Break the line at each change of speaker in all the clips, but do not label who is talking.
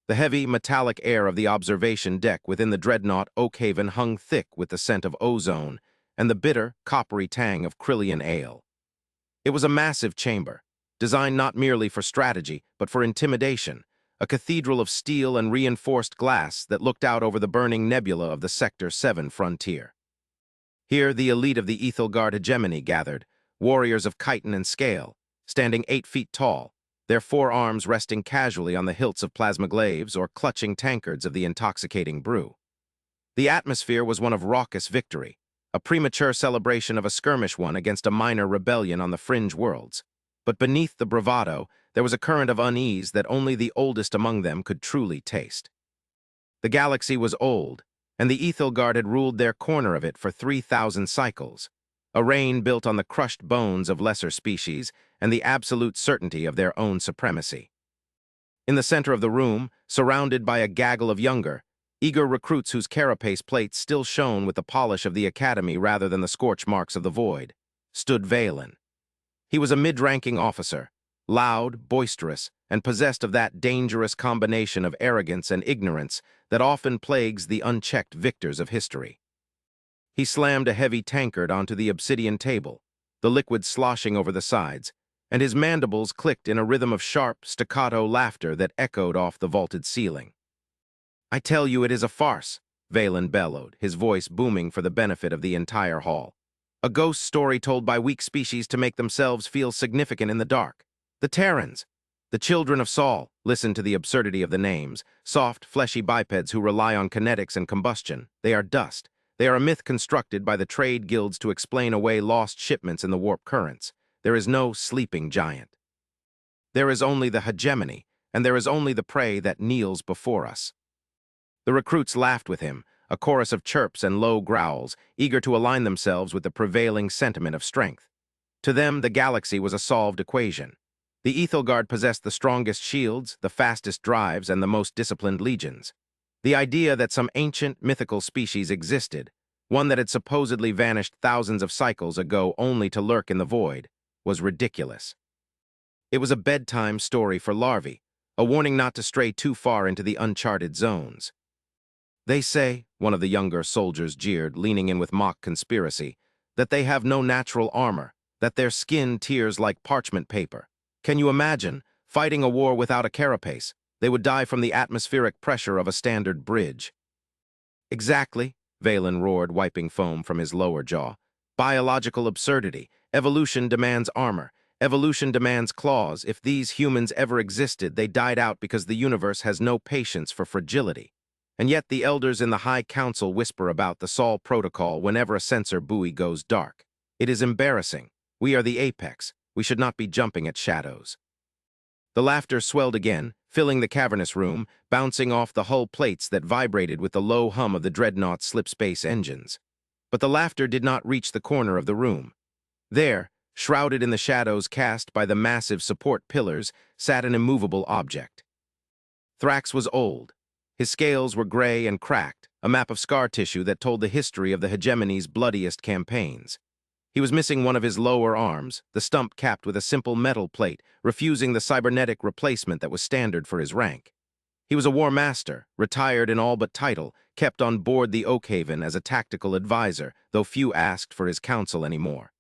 The heavy, metallic air of the observation deck within the dreadnought Oakhaven hung thick with the scent of ozone and the bitter, coppery tang of Krillian ale. It was a massive chamber, designed not merely for strategy, but for intimidation, a cathedral of steel and reinforced glass that looked out over the burning nebula of the Sector 7 frontier. Here, the elite of the Ethelgard hegemony gathered, warriors of chitin and scale, standing 8 feet tall, their forearms resting casually on the hilts of plasmaglaves or clutching tankards of the intoxicating brew. The atmosphere was one of raucous victory, a premature celebration of a skirmish won against a minor rebellion on the fringe worlds. But beneath the bravado, there was a current of unease that only the oldest among them could truly taste. The galaxy was old, and the Ethelgard had ruled their corner of it for 3,000 cycles, a reign built on the crushed bones of lesser species and the absolute certainty of their own supremacy. In the center of the room, surrounded by a gaggle of younger, eager recruits whose carapace plates still shone with the polish of the academy rather than the scorch marks of the void, stood Valen. He was a mid-ranking officer, loud, boisterous, and possessed of that dangerous combination of arrogance and ignorance that often plagues the unchecked victors of history. He slammed a heavy tankard onto the obsidian table, the liquid sloshing over the sides, and his mandibles clicked in a rhythm of sharp, staccato laughter that echoed off the vaulted ceiling. "I tell you it is a farce," Valen bellowed, his voice booming for the benefit of the entire hall. "A ghost story told by weak species to make themselves feel significant in the dark. The Terrans, the children of Saul, listen to the absurdity of the names, soft, fleshy bipeds who rely on kinetics and combustion. They are dust. They are a myth constructed by the trade guilds to explain away lost shipments in the warp currents. There is no sleeping giant. There is only the hegemony, and there is only the prey that kneels before us." The recruits laughed with him, a chorus of chirps and low growls, eager to align themselves with the prevailing sentiment of strength. To them, the galaxy was a solved equation. The Ethelgard possessed the strongest shields, the fastest drives, and the most disciplined legions. The idea that some ancient, mythical species existed, one that had supposedly vanished thousands of cycles ago only to lurk in the void, was ridiculous. It was a bedtime story for larvae, a warning not to stray too far into the uncharted zones. "They say," one of the younger soldiers jeered, leaning in with mock conspiracy, "that they have no natural armor, that their skin tears like parchment paper. Can you imagine, fighting a war without a carapace? They would die from the atmospheric pressure of a standard bridge." "Exactly," Valen roared, wiping foam from his lower jaw. "Biological absurdity. Evolution demands armor. Evolution demands claws. If these humans ever existed, they died out because the universe has no patience for fragility. And yet the elders in the High Council whisper about the Saul Protocol whenever a sensor buoy goes dark. It is embarrassing. We are the apex. We should not be jumping at shadows." The laughter swelled again, filling the cavernous room, bouncing off the hull plates that vibrated with the low hum of the dreadnought's slipspace engines. But the laughter did not reach the corner of the room. There, shrouded in the shadows cast by the massive support pillars, sat an immovable object. Thrax was old. His scales were gray and cracked, a map of scar tissue that told the history of the hegemony's bloodiest campaigns. He was missing one of his lower arms, the stump capped with a simple metal plate, refusing the cybernetic replacement that was standard for his rank. He was a war master, retired in all but title, kept on board the Oakhaven as a tactical advisor, though few asked for his counsel anymore.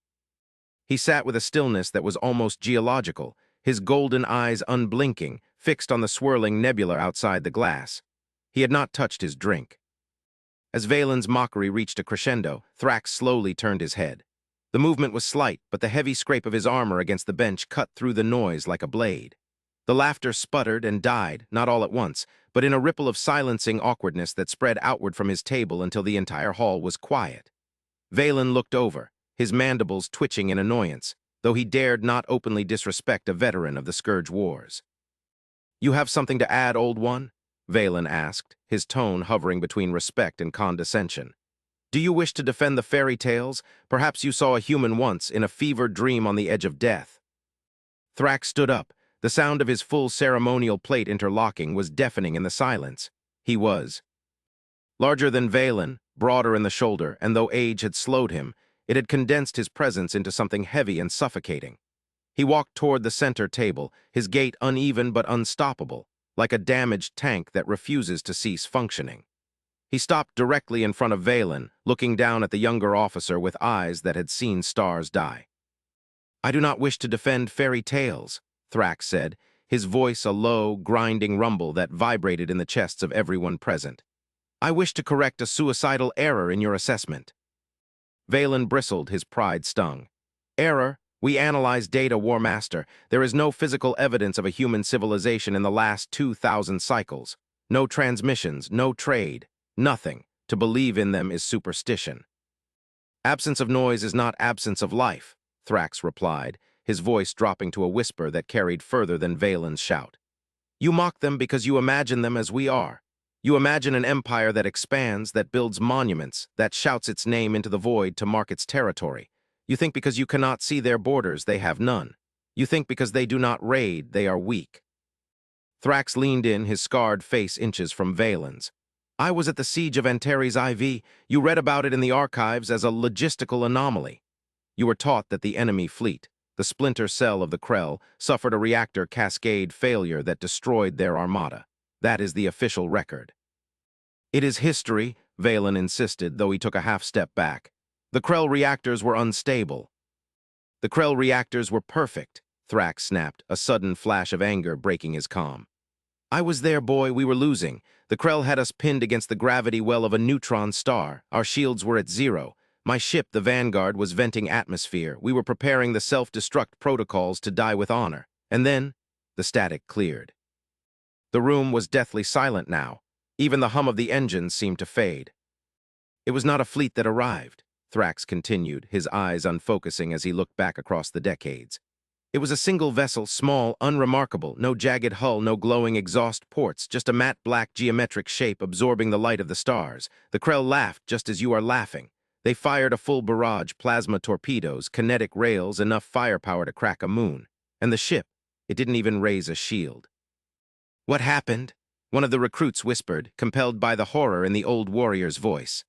He sat with a stillness that was almost geological, his golden eyes unblinking, fixed on the swirling nebula outside the glass. He had not touched his drink. As Valen's mockery reached a crescendo, Thrax slowly turned his head. The movement was slight, but the heavy scrape of his armor against the bench cut through the noise like a blade. The laughter sputtered and died, not all at once, but in a ripple of silencing awkwardness that spread outward from his table until the entire hall was quiet. Valen looked over, his mandibles twitching in annoyance, though he dared not openly disrespect a veteran of the Scourge Wars. "You have something to add, old one?" Valen asked, his tone hovering between respect and condescension. "Do you wish to defend the fairy tales? Perhaps you saw a human once in a fevered dream on the edge of death." Thrax stood up. The sound of his full ceremonial plate interlocking was deafening in the silence. He was larger than Valen, broader in the shoulder, and though age had slowed him, it had condensed his presence into something heavy and suffocating. He walked toward the center table, his gait uneven but unstoppable, like a damaged tank that refuses to cease functioning. He stopped directly in front of Valen, looking down at the younger officer with eyes that had seen stars die. "I do not wish to defend fairy tales," Thrax said, his voice a low, grinding rumble that vibrated in the chests of everyone present. "I wish to correct a suicidal error in your assessment." Valen bristled, his pride stung. "Error? We analyze data, War Master. There is no physical evidence of a human civilization in the last 2,000 cycles. No transmissions, no trade, nothing. To believe in them is superstition." "Absence of noise is not absence of life," Thrax replied, his voice dropping to a whisper that carried further than Valen's shout. "You mock them because you imagine them as we are. You imagine an empire that expands, that builds monuments, that shouts its name into the void to mark its territory. You think because you cannot see their borders, they have none. You think because they do not raid, they are weak." Thrax leaned in, his scarred face inches from Valen's. "I was at the siege of Antares IV. You read about it in the archives as a logistical anomaly. You were taught that the enemy fleet, the splinter cell of the Krell, suffered a reactor cascade failure that destroyed their armada. That is the official record." "It is history," Valen insisted, though he took a half-step back. "The Krell reactors were unstable." "The Krell reactors were perfect," Thrax snapped, a sudden flash of anger breaking his calm. "I was there, boy. We were losing. The Krell had us pinned against the gravity well of a neutron star. Our shields were at zero. My ship, the Vanguard, was venting atmosphere. We were preparing the self-destruct protocols to die with honor. And then, the static cleared." The room was deathly silent now. Even the hum of the engines seemed to fade. "It was not a fleet that arrived," Thrax continued, his eyes unfocusing as he looked back across the decades. "It was a single vessel, small, unremarkable, no jagged hull, no glowing exhaust ports, just a matte black geometric shape absorbing the light of the stars. The Krell laughed just as you are laughing. They fired a full barrage, plasma torpedoes, kinetic rails, enough firepower to crack a moon. And the ship, it didn't even raise a shield." "What happened?" one of the recruits whispered, compelled by the horror in the old warrior's voice.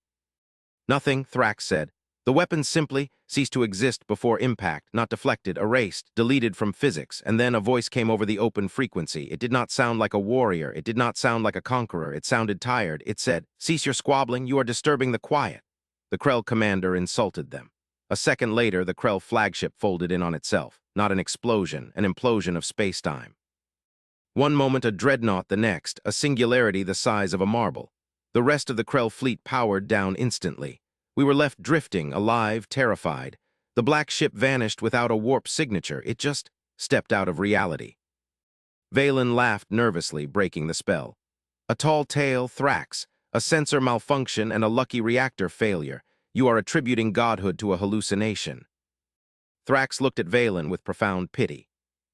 "Nothing," Thrax said. "The weapons simply ceased to exist before impact, not deflected, erased, deleted from physics, and then a voice came over the open frequency. It did not sound like a warrior, it did not sound like a conqueror, it sounded tired. It said, 'Cease your squabbling, you are disturbing the quiet.'" The Krell commander insulted them. A second later, the Krell flagship folded in on itself, not an explosion, an implosion of space-time. One moment a dreadnought, the next, a singularity the size of a marble. The rest of the Krell fleet powered down instantly. We were left drifting, alive, terrified. The black ship vanished without a warp signature. It just stepped out of reality. Valen laughed nervously, breaking the spell. "A tall tale, Thrax. A sensor malfunction and a lucky reactor failure. You are attributing godhood to a hallucination." Thrax looked at Valen with profound pity.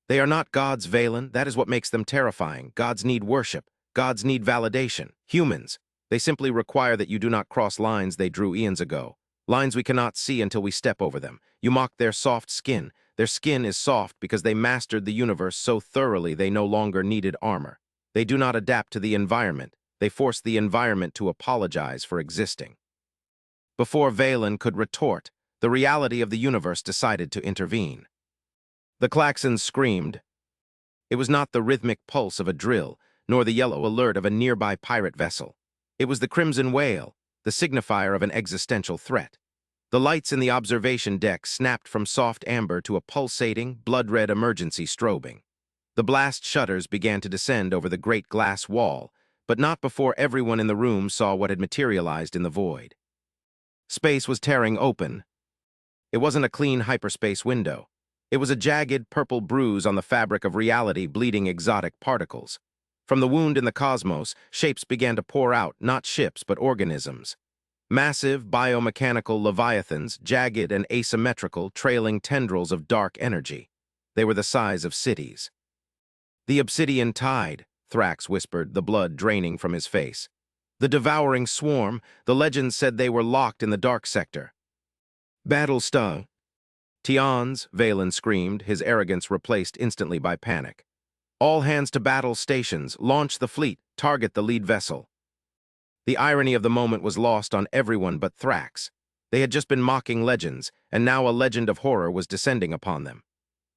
"They are not gods, Valen. That is what makes them terrifying. Gods need worship. Gods need validation. Humans, they simply require that you do not cross lines they drew eons ago. Lines we cannot see until we step over them. You mock their soft skin. Their skin is soft because they mastered the universe so thoroughly they no longer needed armor. They do not adapt to the environment. They force the environment to apologize for existing." Before Valen could retort, the reality of the universe decided to intervene. The klaxons screamed. It was not the rhythmic pulse of a drill, nor the yellow alert of a nearby pirate vessel. It was the crimson wail, the signifier of an existential threat. The lights in the observation deck snapped from soft amber to a pulsating, blood-red emergency strobing. The blast shutters began to descend over the great glass wall, but not before everyone in the room saw what had materialized in the void. Space was tearing open. It wasn't a clean hyperspace window. It was a jagged, purple bruise on the fabric of reality, bleeding exotic particles. From the wound in the cosmos, shapes began to pour out, not ships, but organisms. Massive, biomechanical leviathans, jagged and asymmetrical, trailing tendrils of dark energy. They were the size of cities. "The obsidian tide," Thrax whispered, the blood draining from his face. "The devouring swarm, the legends said they were locked in the dark sector." "Battle stung." "Tions," Valen screamed, his arrogance replaced instantly by panic. "All hands to battle stations, launch the fleet, target the lead vessel." The irony of the moment was lost on everyone but Thrax. They had just been mocking legends, and now a legend of horror was descending upon them.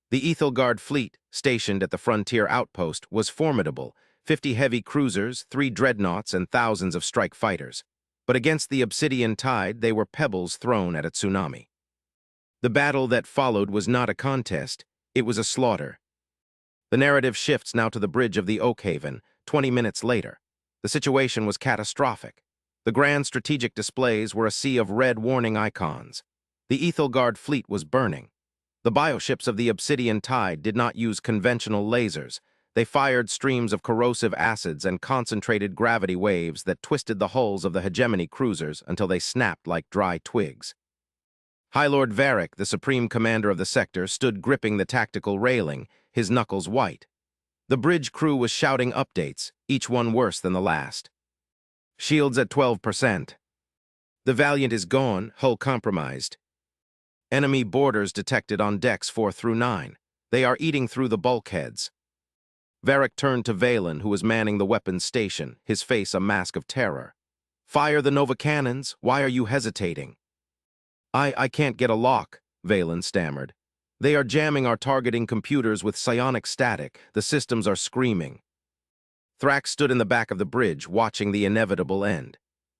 The Ethelgard fleet, stationed at the frontier outpost, was formidable, 50 heavy cruisers, 3 dreadnoughts, and thousands of strike fighters. But against the obsidian tide, they were pebbles thrown at a tsunami. The battle that followed was not a contest, it was a slaughter. The narrative shifts now to the bridge of the Oakhaven, 20 minutes later. The situation was catastrophic. The grand strategic displays were a sea of red warning icons. The Ethelgard fleet was burning. The bioships of the Obsidian Tide did not use conventional lasers. They fired streams of corrosive acids and concentrated gravity waves that twisted the hulls of the hegemony cruisers until they snapped like dry twigs. High Lord Varric, the supreme commander of the sector, stood gripping the tactical railing, his knuckles white. The bridge crew was shouting updates, each one worse than the last. Shields at 12%. The Valiant is gone, hull compromised. Enemy boarders detected on decks 4 through 9. They are eating through the bulkheads. Varric turned to Valen, who was manning the weapons station, his face a mask of terror. Fire the Nova cannons, why are you hesitating? I can't get a lock, Valen stammered. They are jamming our targeting computers with psionic static. The systems are screaming. Thrax stood in the back of the bridge, watching the inevitable end.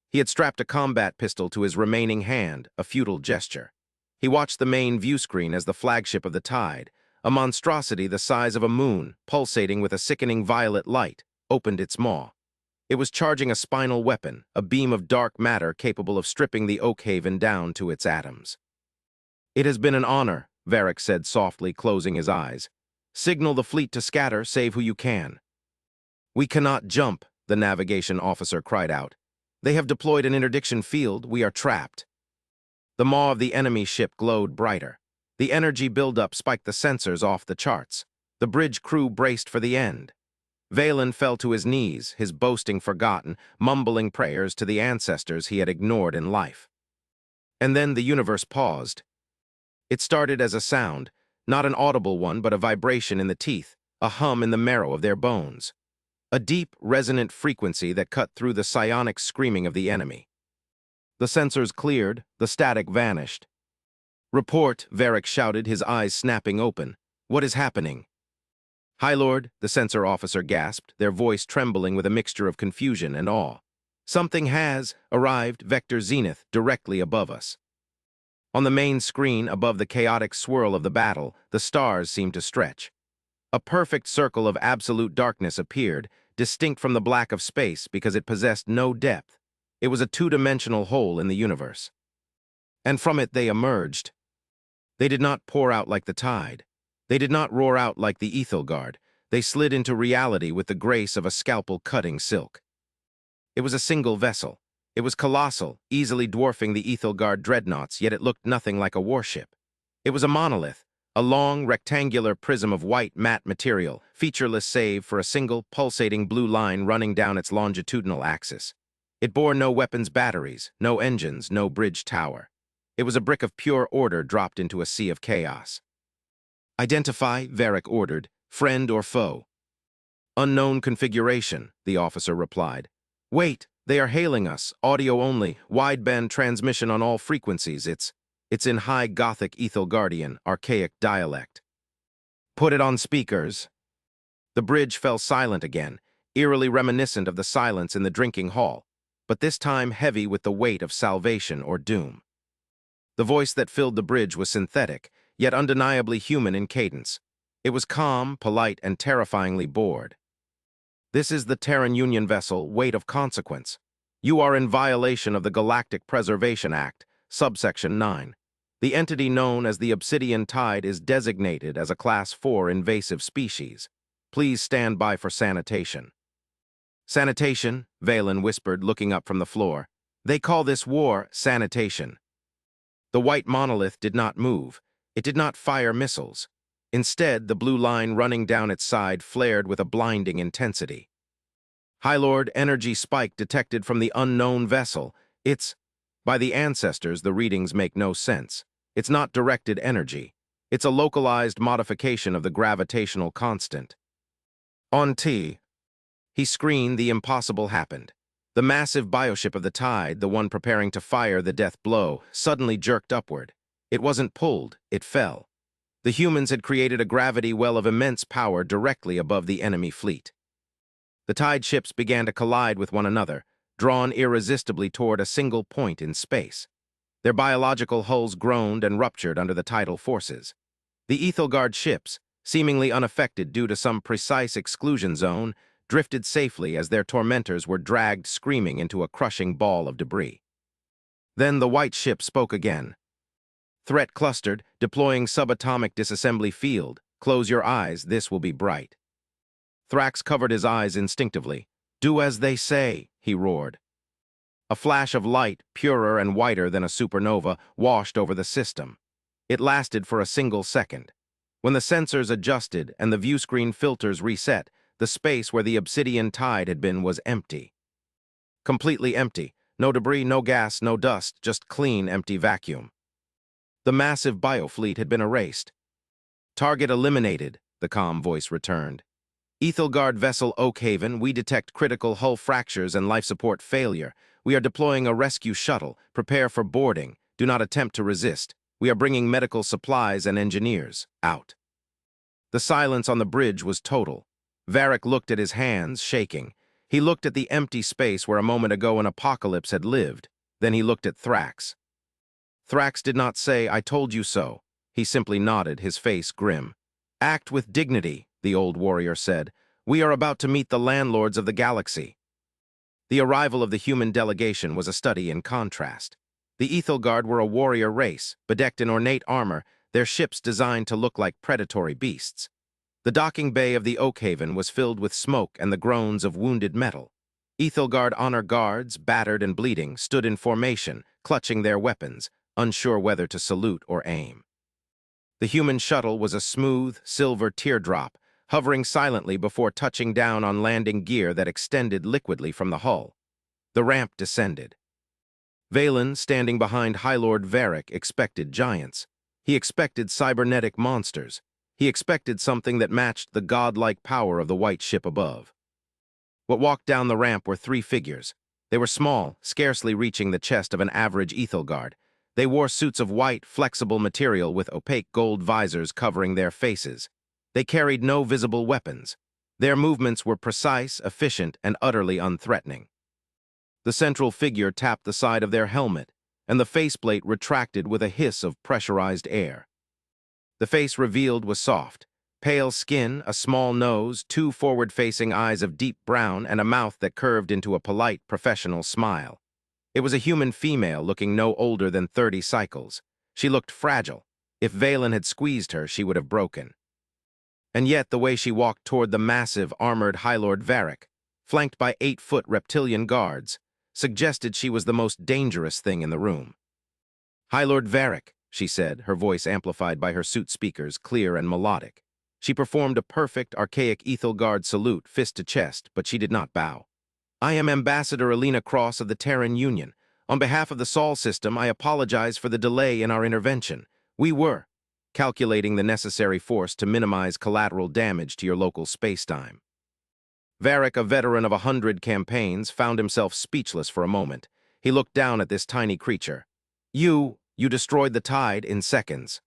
He had strapped a combat pistol to his remaining hand, a futile gesture. He watched the main view screen as the flagship of the Tide, a monstrosity the size of a moon, pulsating with a sickening violet light, opened its maw. It was charging a spinal weapon, a beam of dark matter capable of stripping the Oakhaven down to its atoms. It has been an honor, Varric said softly, closing his eyes. Signal the fleet to scatter, save who you can. We cannot jump, the navigation officer cried out. They have deployed an interdiction field, we are trapped. The maw of the enemy ship glowed brighter. The energy buildup spiked the sensors off the charts. The bridge crew braced for the end. Valen fell to his knees, his boasting forgotten, mumbling prayers to the ancestors he had ignored in life. And then the universe paused. It started as a sound, not an audible one, but a vibration in the teeth, a hum in the marrow of their bones. A deep, resonant frequency that cut through the psionic screaming of the enemy. The sensors cleared, the static vanished. Report, Varric shouted, his eyes snapping open. What is happening? High Lord, the sensor officer gasped, their voice trembling with a mixture of confusion and awe. Something has arrived, Vector Zenith, directly above us. On the main screen, above the chaotic swirl of the battle, the stars seemed to stretch. A perfect circle of absolute darkness appeared, distinct from the black of space because it possessed no depth. It was a two-dimensional hole in the universe. And from it they emerged. They did not pour out like the tide. They did not roar out like the Ethelgard. They slid into reality with the grace of a scalpel cutting silk. It was a single vessel. It was colossal, easily dwarfing the Ethelgard dreadnoughts, yet it looked nothing like a warship. It was a monolith, a long, rectangular prism of white, matte material, featureless save for a single, pulsating blue line running down its longitudinal axis. It bore no weapons batteries, no engines, no bridge tower. It was a brick of pure order dropped into a sea of chaos. Identify, Varric ordered, friend or foe. Unknown configuration, the officer replied. Wait, they are hailing us, audio only, wideband transmission on all frequencies. It's in high Gothic Ethelgardian, archaic dialect. Put it on speakers. The bridge fell silent again, eerily reminiscent of the silence in the drinking hall, but this time heavy with the weight of salvation or doom. The voice that filled the bridge was synthetic, yet undeniably human in cadence. It was calm, polite, and terrifyingly bored. This is the Terran Union vessel, weight of consequence. You are in violation of the Galactic Preservation Act, subsection 9. The entity known as the Obsidian Tide is designated as a Class 4 invasive species. Please stand by for sanitation. Sanitation, Valen whispered, looking up from the floor. They call this war sanitation. The white monolith did not move. It did not fire missiles. Instead, the blue line running down its side flared with a blinding intensity. High Lord, energy spike detected from the unknown vessel. By the ancestors, the readings make no sense. It's not directed energy. It's a localized modification of the gravitational constant. On T. He screamed, the impossible happened. The massive bioship of the Tide, the one preparing to fire the death blow, suddenly jerked upward. It wasn't pulled, it fell. The humans had created a gravity well of immense power directly above the enemy fleet. The tide ships began to collide with one another, drawn irresistibly toward a single point in space. Their biological hulls groaned and ruptured under the tidal forces. The Ethelgard ships, seemingly unaffected due to some precise exclusion zone, drifted safely as their tormentors were dragged screaming into a crushing ball of debris. Then the white ship spoke again. Threat clustered, deploying subatomic disassembly field. Close your eyes, this will be bright. Thrax covered his eyes instinctively. Do as they say, he roared. A flash of light, purer and whiter than a supernova, washed over the system. It lasted for a single second. When the sensors adjusted and the viewscreen filters reset, the space where the obsidian tide had been was empty. Completely empty. No debris, no gas, no dust, just clean, empty vacuum. The massive biofleet had been erased. Target eliminated, the calm voice returned. Ethelgard vessel Oakhaven, we detect critical hull fractures and life support failure. We are deploying a rescue shuttle. Prepare for boarding. Do not attempt to resist. We are bringing medical supplies and engineers. Out. The silence on the bridge was total. Varric looked at his hands, shaking. He looked at the empty space where a moment ago an apocalypse had lived. Then he looked at Thrax. Thrax did not say, I told you so. He simply nodded, his face grim. Act with dignity, the old warrior said. We are about to meet the landlords of the galaxy. The arrival of the human delegation was a study in contrast. The Ethelgard were a warrior race, bedecked in ornate armor, their ships designed to look like predatory beasts. The docking bay of the Oakhaven was filled with smoke and the groans of wounded metal. Ethelgard honor guards, battered and bleeding, stood in formation, clutching their weapons, unsure whether to salute or aim. The human shuttle was a smooth, silver teardrop, hovering silently before touching down on landing gear that extended liquidly from the hull. The ramp descended. Valen, standing behind High Lord Varric, expected giants. He expected cybernetic monsters. He expected something that matched the godlike power of the white ship above. What walked down the ramp were three figures. They were small, scarcely reaching the chest of an average Ethelgard. They wore suits of white, flexible material with opaque gold visors covering their faces. They carried no visible weapons. Their movements were precise, efficient, and utterly unthreatening. The central figure tapped the side of their helmet, and the faceplate retracted with a hiss of pressurized air. The face revealed was soft. Pale skin, a small nose, two forward-facing eyes of deep brown, and a mouth that curved into a polite, professional smile. It was a human female looking no older than 30 cycles. She looked fragile. If Valen had squeezed her, she would have broken. And yet the way she walked toward the massive, armored High Lord Varric, flanked by 8-foot reptilian guards, suggested she was the most dangerous thing in the room. High Lord Varric, she said, her voice amplified by her suit speakers, clear and melodic. She performed a perfect, archaic Ethelgard salute, fist to chest, but she did not bow. I am Ambassador Alina Cross of the Terran Union. On behalf of the Sol system, I apologize for the delay in our intervention. We were calculating the necessary force to minimize collateral damage to your local spacetime. Varric, a veteran of 100 campaigns, found himself speechless for a moment. He looked down at this tiny creature. You destroyed the tide in seconds.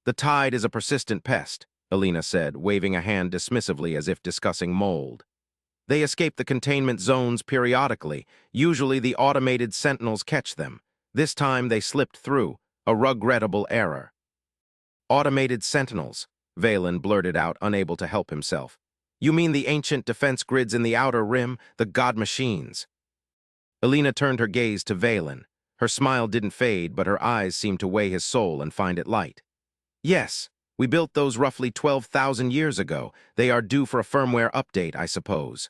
The tide is a persistent pest, Alina said, waving a hand dismissively as if discussing mold. They escape the containment zones periodically. Usually the automated sentinels catch them. This time they slipped through, a regrettable error. Automated sentinels, Valen blurted out, unable to help himself. You mean the ancient defense grids in the outer rim, the god machines? Alina turned her gaze to Valen. Her smile didn't fade, but her eyes seemed to weigh his soul and find it light. Yes, we built those roughly 12,000 years ago. They are due for a firmware update, I suppose.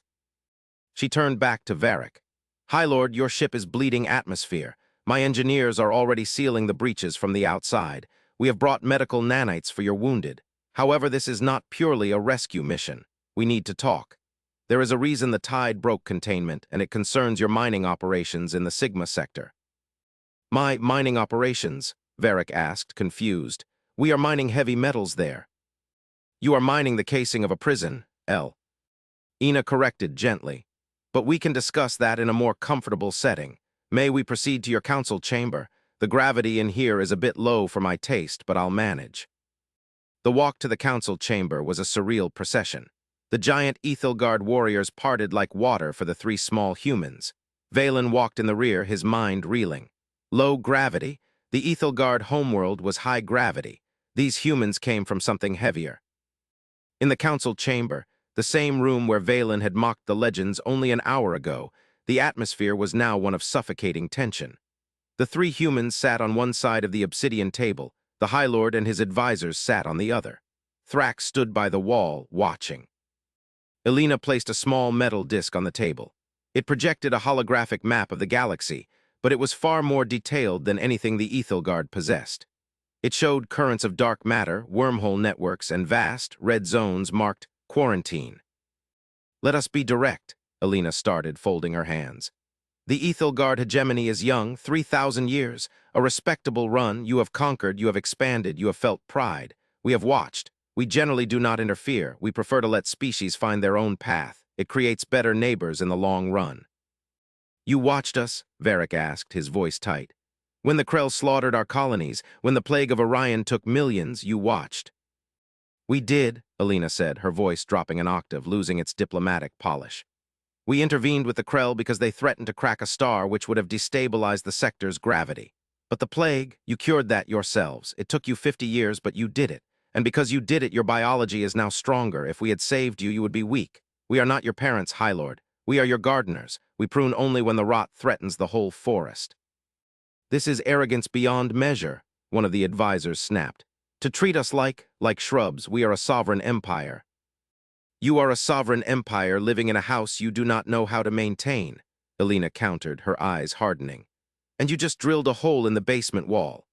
She turned back to Varric. High Lord, your ship is bleeding atmosphere. My engineers are already sealing the breaches from the outside. We have brought medical nanites for your wounded. However, this is not purely a rescue mission. We need to talk. There is a reason the tide broke containment, and it concerns your mining operations in the Sigma sector. My mining operations? Varric asked, confused. We are mining heavy metals there. You are mining the casing of a prison, L. Ina corrected gently. But we can discuss that in a more comfortable setting. May we proceed to your council chamber? The gravity in here is a bit low for my taste, but I'll manage. The walk to the council chamber was a surreal procession. The giant Ethelgard warriors parted like water for the three small humans. Valen walked in the rear, his mind reeling. Low gravity. The Ethelgard homeworld was high gravity. These humans came from something heavier. In the council chamber, the same room where Valen had mocked the legends only an hour ago, the atmosphere was now one of suffocating tension. The three humans sat on one side of the obsidian table. The High Lord and his advisors sat on the other. Thrax stood by the wall, watching. Elena placed a small metal disc on the table. It projected a holographic map of the galaxy, but it was far more detailed than anything the Ethelgard possessed. It showed currents of dark matter, wormhole networks, and vast, red zones marked quarantine. "Let us be direct," Elena started, folding her hands. "The Ethelgard hegemony is young, 3,000 years, a respectable run. You have conquered, you have expanded, you have felt pride. We have watched. We generally do not interfere. We prefer to let species find their own path. It creates better neighbors in the long run." "You watched us?" Varric asked, his voice tight. "When the Krell slaughtered our colonies, when the plague of Orion took millions, you watched." "We did," Elena said, her voice dropping an octave, losing its diplomatic polish. "We intervened with the Krell because they threatened to crack a star which would have destabilized the sector's gravity. But the plague, you cured that yourselves. It took you 50 years, but you did it. And because you did it, your biology is now stronger. If we had saved you, you would be weak. We are not your parents, High Lord. We are your gardeners. We prune only when the rot threatens the whole forest." "This is arrogance beyond measure," one of the advisors snapped. "To treat us like shrubs. We are a sovereign empire." "You are a sovereign empire living in a house you do not know how to maintain," Elena countered, her eyes hardening. "And you just drilled a hole in the basement wall."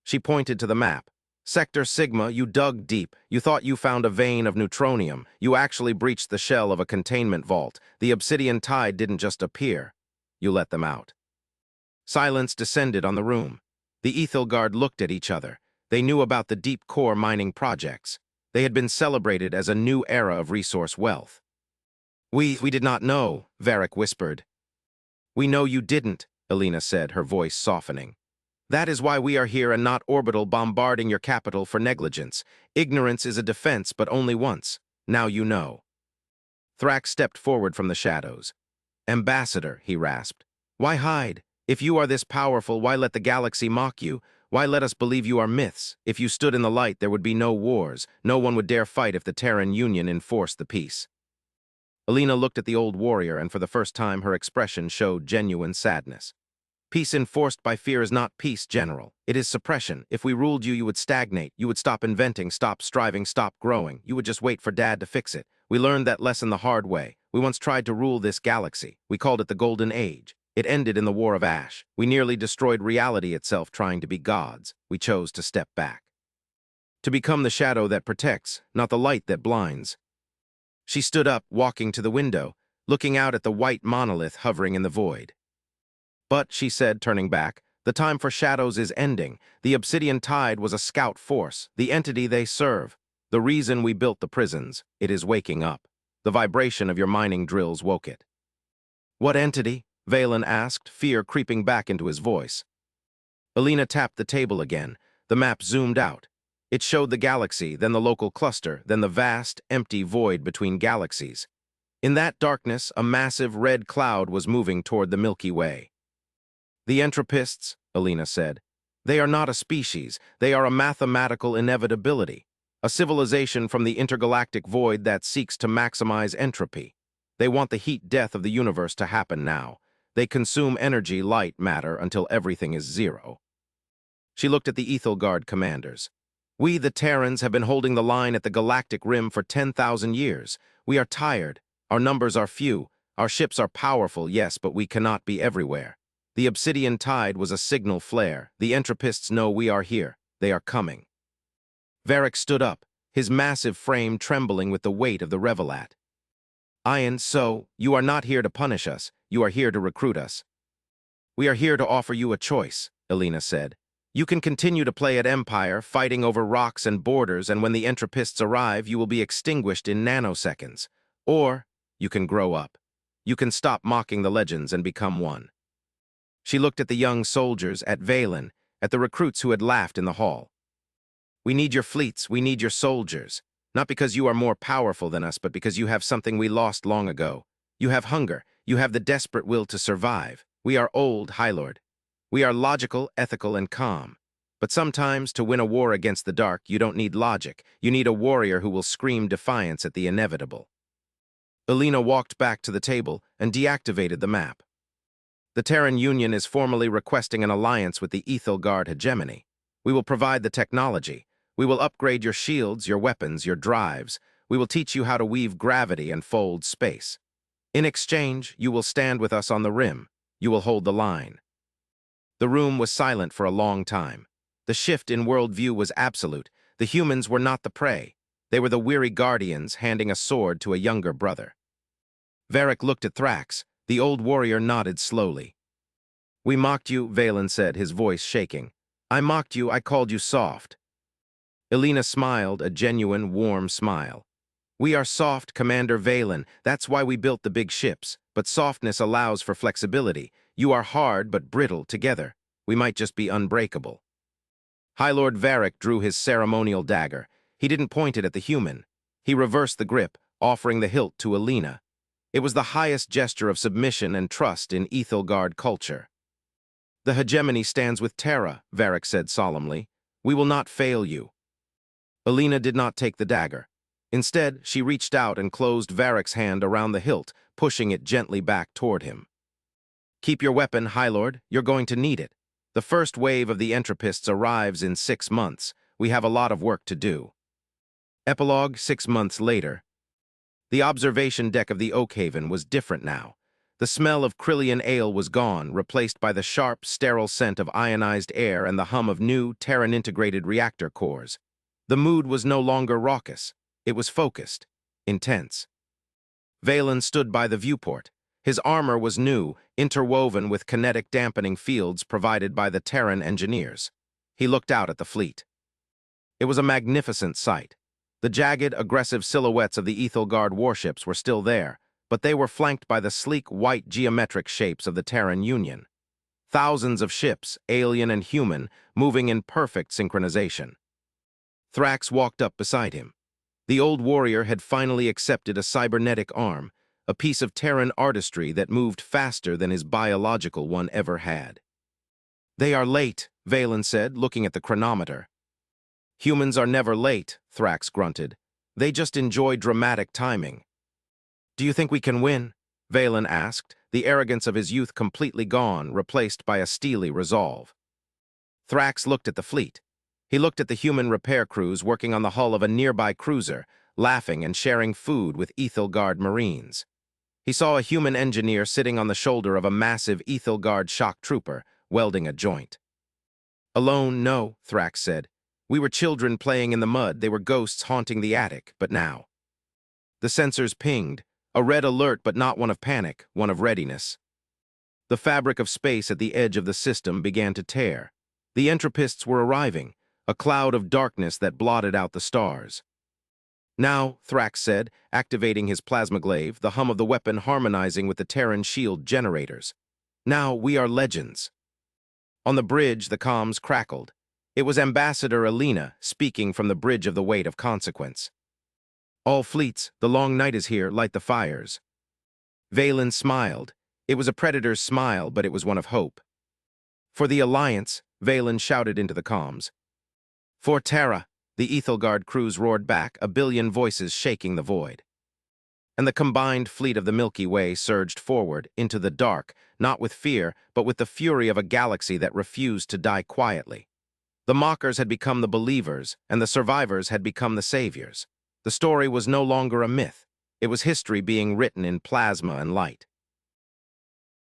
She pointed to the map. "Sector Sigma, you dug deep. You thought you found a vein of neutronium. You actually breached the shell of a containment vault. The obsidian tide didn't just appear. You let them out." Silence descended on the room. The Ethelgard looked at each other. They knew about the deep core mining projects. They had been celebrated as a new era of resource wealth. We did not know," Varric whispered. "We know you didn't," Elena said, her voice softening. "That is why we are here and not orbital bombarding your capital for negligence. Ignorance is a defense, but only once. Now you know." Thrax stepped forward from the shadows. "Ambassador," he rasped, "why hide? If you are this powerful, why let the galaxy mock you? Why let us believe you are myths? If you stood in the light, there would be no wars. No one would dare fight if the Terran Union enforced the peace." Elena looked at the old warrior, and for the first time her expression showed genuine sadness. "Peace enforced by fear is not peace, General. It is suppression. If we ruled you, you would stagnate. You would stop inventing, stop striving, stop growing. You would just wait for Dad to fix it. We learned that lesson the hard way. We once tried to rule this galaxy. We called it the Golden Age. It ended in the War of Ash. We nearly destroyed reality itself trying to be gods. We chose to step back. To become the shadow that protects, not the light that blinds." She stood up, walking to the window, looking out at the white monolith hovering in the void. "But," she said, turning back, "the time for shadows is ending. The Obsidian Tide was a scout force, the entity they serve. The reason we built the prisons. It is waking up. The vibration of your mining drills woke it." "What entity?" Valen asked, fear creeping back into his voice. Elena tapped the table again. The map zoomed out. It showed the galaxy, then the local cluster, then the vast, empty void between galaxies. In that darkness, a massive red cloud was moving toward the Milky Way. "The entropists," Elena said. "They are not a species. They are a mathematical inevitability. A civilization from the intergalactic void that seeks to maximize entropy. They want the heat death of the universe to happen now. They consume energy, light, matter, until everything is zero." She looked at the Ethelgard commanders. "We, the Terrans, have been holding the line at the galactic rim for 10,000 years. We are tired. Our numbers are few. Our ships are powerful, yes, but we cannot be everywhere. The Obsidian Tide was a signal flare. The entropists know we are here. They are coming." Varric stood up, his massive frame trembling with the weight of the Revelat. "Ian, so, you are not here to punish us. You are here to recruit us." "We are here to offer you a choice," Elena said. "You can continue to play at Empire, fighting over rocks and borders, and when the entropists arrive, you will be extinguished in nanoseconds. Or, you can grow up. You can stop mocking the legends and become one." She looked at the young soldiers, at Valen, at the recruits who had laughed in the hall. "We need your fleets, we need your soldiers. Not because you are more powerful than us, but because you have something we lost long ago. You have hunger. You have the desperate will to survive. We are old, High Lord. We are logical, ethical, and calm. But sometimes, to win a war against the dark, you don't need logic. You need a warrior who will scream defiance at the inevitable. Alina walked back to the table and deactivated the map. The Terran Union is formally requesting an alliance with the Ethelgard hegemony. We will provide the technology. We will upgrade your shields, your weapons, your drives. We will teach you how to weave gravity and fold space. In exchange, you will stand with us on the rim. You will hold the line. The room was silent for a long time. The shift in worldview was absolute. The humans were not the prey. They were the weary guardians handing a sword to a younger brother. Varric looked at Thrax. The old warrior nodded slowly. "We mocked you," Valen said, his voice shaking. "I mocked you, I called you soft." Alina smiled, a genuine, warm smile. "We are soft, Commander Valen. That's why we built the big ships. But softness allows for flexibility. You are hard but brittle together. We might just be unbreakable." High Lord Varric drew his ceremonial dagger. He didn't point it at the human. He reversed the grip, offering the hilt to Alina. It was the highest gesture of submission and trust in Ethelgard culture. "The hegemony stands with Terra," Varric said solemnly. "We will not fail you." Alina did not take the dagger. Instead, she reached out and closed Varric's hand around the hilt, pushing it gently back toward him. "Keep your weapon, High Lord. You're going to need it. The first wave of the entropists arrives in 6 months. We have a lot of work to do." Epilogue 6 months later. The observation deck of the Oakhaven was different now. The smell of Krillian ale was gone, replaced by the sharp, sterile scent of ionized air and the hum of new, Terran-integrated reactor cores. The mood was no longer raucous. It was focused, intense. Valen stood by the viewport. His armor was new, interwoven with kinetic dampening fields provided by the Terran engineers. He looked out at the fleet. It was a magnificent sight. The jagged, aggressive silhouettes of the Ethelgard warships were still there, but they were flanked by the sleek, white geometric shapes of the Terran Union. Thousands of ships, alien and human, moving in perfect synchronization. Thrax walked up beside him. The old warrior had finally accepted a cybernetic arm, a piece of Terran artistry that moved faster than his biological one ever had. "They are late," Valen said, looking at the chronometer. "Humans are never late," Thrax grunted. "They just enjoy dramatic timing." "Do you think we can win?" Valen asked, the arrogance of his youth completely gone, replaced by a steely resolve. Thrax looked at the fleet. He looked at the human repair crews working on the hull of a nearby cruiser, laughing and sharing food with Ethelgard Marines. He saw a human engineer sitting on the shoulder of a massive Ethelgard shock trooper, welding a joint. "Alone, no," Thrax said. "We were children playing in the mud. They were ghosts haunting the attic, but now." The sensors pinged, a red alert but not one of panic, one of readiness. The fabric of space at the edge of the system began to tear. The entropists were arriving, a cloud of darkness that blotted out the stars. "Now," Thrax said, activating his plasmaglaive, the hum of the weapon harmonizing with the Terran shield generators. "Now we are legends." On the bridge, the comms crackled. It was Ambassador Alina speaking from the bridge of the weight of consequence. "All fleets, the long night is here, light the fires." Valen smiled. It was a predator's smile, but it was one of hope. "For the Alliance," Valen shouted into the comms. "For Terra," the Ethelgard crews roared back, a billion voices shaking the void. And the combined fleet of the Milky Way surged forward, into the dark, not with fear, but with the fury of a galaxy that refused to die quietly. The mockers had become the believers, and the survivors had become the saviors. The story was no longer a myth. It was history being written in plasma and light.